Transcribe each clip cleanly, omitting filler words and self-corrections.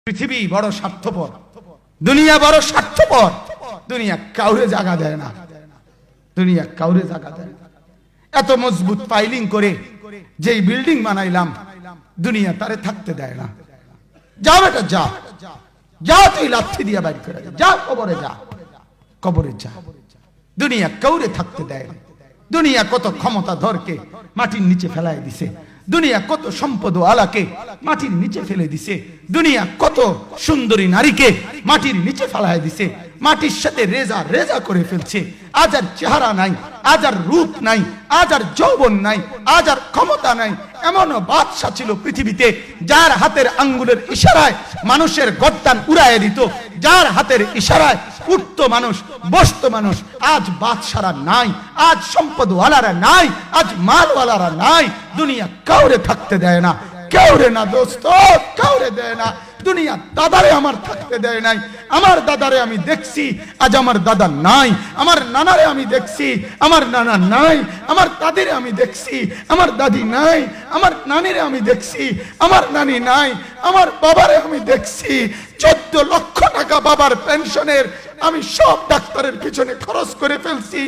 পৃথিবী বড় স্বার্থপর, দুনিয়া বড় স্বার্থপর। দুনিয়া কাউরে জায়গা দেয় না, দুনিয়া কাউরে জায়গা দেয় না। এত মজবুত পাইলিং করে যেই বিল্ডিং বানাইলাম, দুনিয়া তারে থাকতে দেয় না। যা বেটা যা, যা তুই লাথি দিয়া বাইর করে যা, কবরে যা, কবরে যা। দুনিয়া কাউরে থাকতে দেয় না। দুনিয়া কত ক্ষমতা ধরকে মাটির নিচে ফেলায় দিছে, দুনিয়া কত সম্পদ আলাকে মাটির নিচে ফেলে দিছে, দুনিয়া কত সুন্দরী নারীকে মাটির নিচে ফেলায় দিছে, মাটির সাথে রেজা রেজা করে ফেলছে। আজ আর চেহারা নাই, আজ আর রূপ নাই, আজ আর যৌবন নাই, আজ আর ক্ষমতা নাই। এমনও বাদশা ছিল পৃথিবীতে যার হাতের আঙ্গুলের ইশারায় মানুষের গর্দান উড়াইয়া দিত, যার হাতের ইশারায় উঠতো মানুষ, বসতো মানুষ। আজ বাদশারা নাই, আজ সম্পদওয়ালারা নাই, আজ মালওয়ালারা নাই। দুনিয়া কাউরে থাকতে দেয় না, কাউরে না দোস্ত, কাউরে দেয় না। দুনিয়া দাদারে আমার থাকতে দেয় নাই। আমার দাদারে আমি দেখছি, আজ আমার দাদা নাই। আমার নানারে আমি দেখছি, আমার নানা নাই। আমার দাদিরে আমি দেখছি, আমার দাদি নাই। আমার নানিরে আমি দেখছি, আমার নানি নাই। আমার বাবারে আমি দেখছি, 14 লক্ষ টাকা বাবার পেনশনের আমি সব ডাক্তারের পিছনে খরচ করে ফেলছি,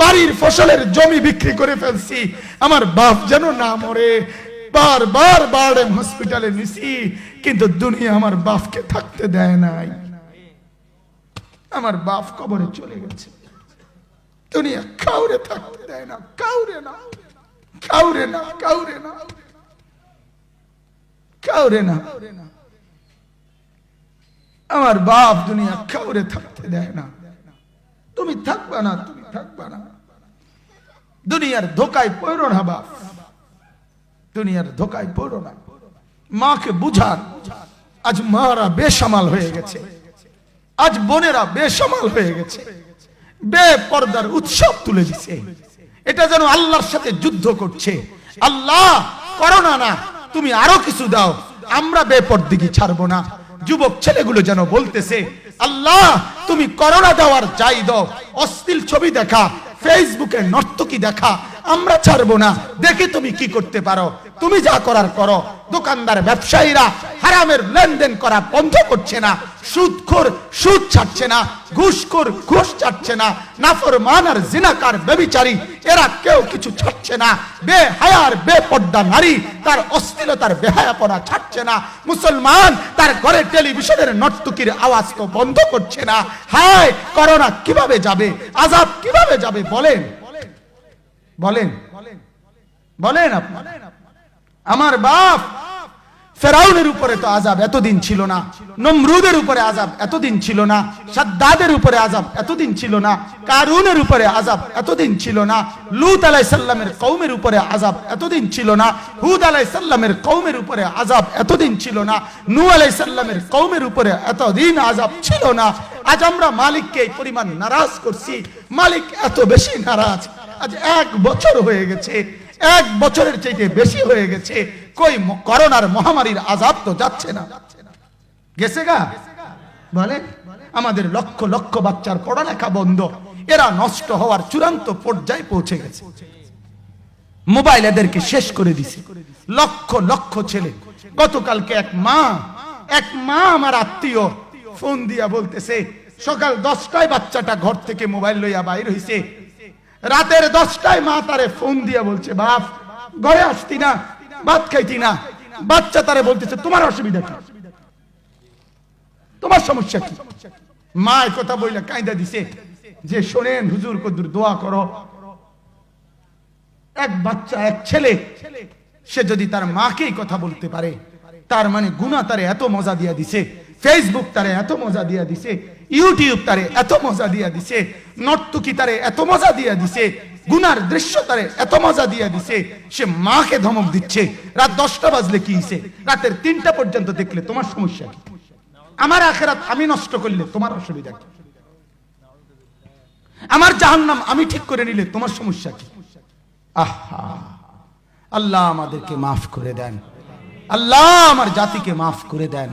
বাড়ির ফসলের জমি বিক্রি করে ফেলছি। আমার বাপ যেন না মরে বারবার বারডেম হসপিটালে নিছি, কিন্তু দুনিয়া আমার বাপকে থাকতে দেয় নাই। আমার বাপ কবরে চলে গেছে, দুনিয়া কাউরে থাকতে দেয় না, কাউরে না, কাউরে না, কাউরে না, কাউরে না। আমার বাপ দুনিয়া কাউরে থাকতে দেয় না। তুমি থাকবা না, তুমি থাকবা না। দুনিয়ার ধোকায় পড়ো না বাপ, দুনিয়ার ধোকায় পড়ো না। মাকে বুঝান, আজ মারা বেসামাল হয়ে গেছে, আজ বোনেরা বেসামাল হয়ে গেছে, বেপরদার উৎসব তুলে দিছে। এটা যেন আল্লাহর সাথে যুদ্ধ করছে। আল্লাহ করোনা না, তুমি আরো কিছু দাও, আমরা বেপরদিগি ছাড়বো না। যুবক ছেলেগুলো যেন বলতেছে, আল্লাহ তুমি করোনা দেওয়ার চাই দাও, অশ্লীল ছবি দেখা, ফেসবুকে নর্তকী দেখা আমরা ছাড়বো না। দেখি তুমি কি করতে পারো, তুমি যা করার করো। দোকানদার ব্যবসায়ীরা হারামের লেনদেন করা বন্ধ করছে না, সুদখোর সুদ ছাড়ছে না, ঘুষখোর ঘুষ ছাড়ছে না, নাফরমান আর জিনাকার ব্যভিচারী এরা কেউ কিছু ছাড়ছে না। বেহায়ার বেপর্দা নারী তার অশ্লীলতার বেহায়াপনা ছাড়ছে না। মুসলমান তার ঘরে টেলিভিশনের নর্তকীর আওয়াজ তো বন্ধ করছে না। হায় করোনা কিভাবে যাবে, আযাব কিভাবে যাবে বলেন, বলেন, বলেন আপনি। আমার বাপ ফেরাউনের উপরে তো আযাব এতদিন ছিল না, নমরুদের উপরে আযাব এতদিন ছিল না, সাদ্দাদের উপরে আযাব এতদিন ছিল না, কারুনের উপরে আযাব এতদিন ছিল না, লূত আলাইহিস সালামের কওমের উপরে আযাব এতদিন ছিল না, হুদ আলাইহিস সালামের কওমের উপরে আযাব এতদিন ছিল না, নূহ আলাইহিস সালামের কওমের উপরে এতদিন আযাব ছিল না। আজ আমরা মালিককে এই পরিমাণ নারাজ করছি, মালিক এত বেশি নারাজ। আজ 1 বছর হয়ে গেছে, 1 বছরের চাইতে বেশি হয়ে গেছে, কই করোনার মহামারীর আযাব তো যাচ্ছে না। গেছে গা বলে, আমাদের লক্ষ লক্ষ বাচ্চার পড়ালেখা বন্ধ, এরা নষ্ট হওয়ার চূড়ান্ত পর্যায়ে পৌঁছে গেছে। মোবাইল এদেরকে শেষ করে দিছে। লক্ষ লক্ষ ছেলে, গতকালকে এক মা আমার আত্মীয় ফোন দিয়া বলতেছে, সকাল 10টায় বাচ্চাটা ঘর থেকে মোবাইল লইয়া বাইর হইছে, রাতের 10টায় মা তারে ফোন দিয়া বলছে, বাপ ঘরে আসতি না, ভাত খাইতি না। বাচ্চা তারে বলতেছে, তোমার অসুবিধা কি, তোমার সমস্যা কি? মা এই কথা বইলা কাঁদা দিছে যে, শোনেন হুজুর কদ্দুর দোয়া করো। এক বাচ্চা, এক ছেলে, সে যদি তার মাকেই কথা বলতে পারে, তার মানে গুনাহ তারে এত মজা দিয়া দিছে, ফেসবুক তারে এত মজা দিয়া দিছে, ইউটিউব তারে এত মজা দিয়া দিছে, নর্তকী তারে এত মজা দিয়া দিছে, গুনার দৃশ্য তারে এত মজা দিয়া দিছে, সে মাকে ধমক দিচ্ছে। রাত 10টা বাজলে কি হইছে, রাতের 3টা পর্যন্ত দেখলে তোমার সমস্যা কি? আমার আখিরাত আমি নষ্ট করলে তোমার অসুবিধা কি? আমার জাহান্নাম আমি ঠিক করে নিলে তোমার সমস্যা কি? আহা, আল্লাহ আমাদেরকে মাফ করে দেন, আল্লাহ আমার জাতিকে মাফ করে দেন।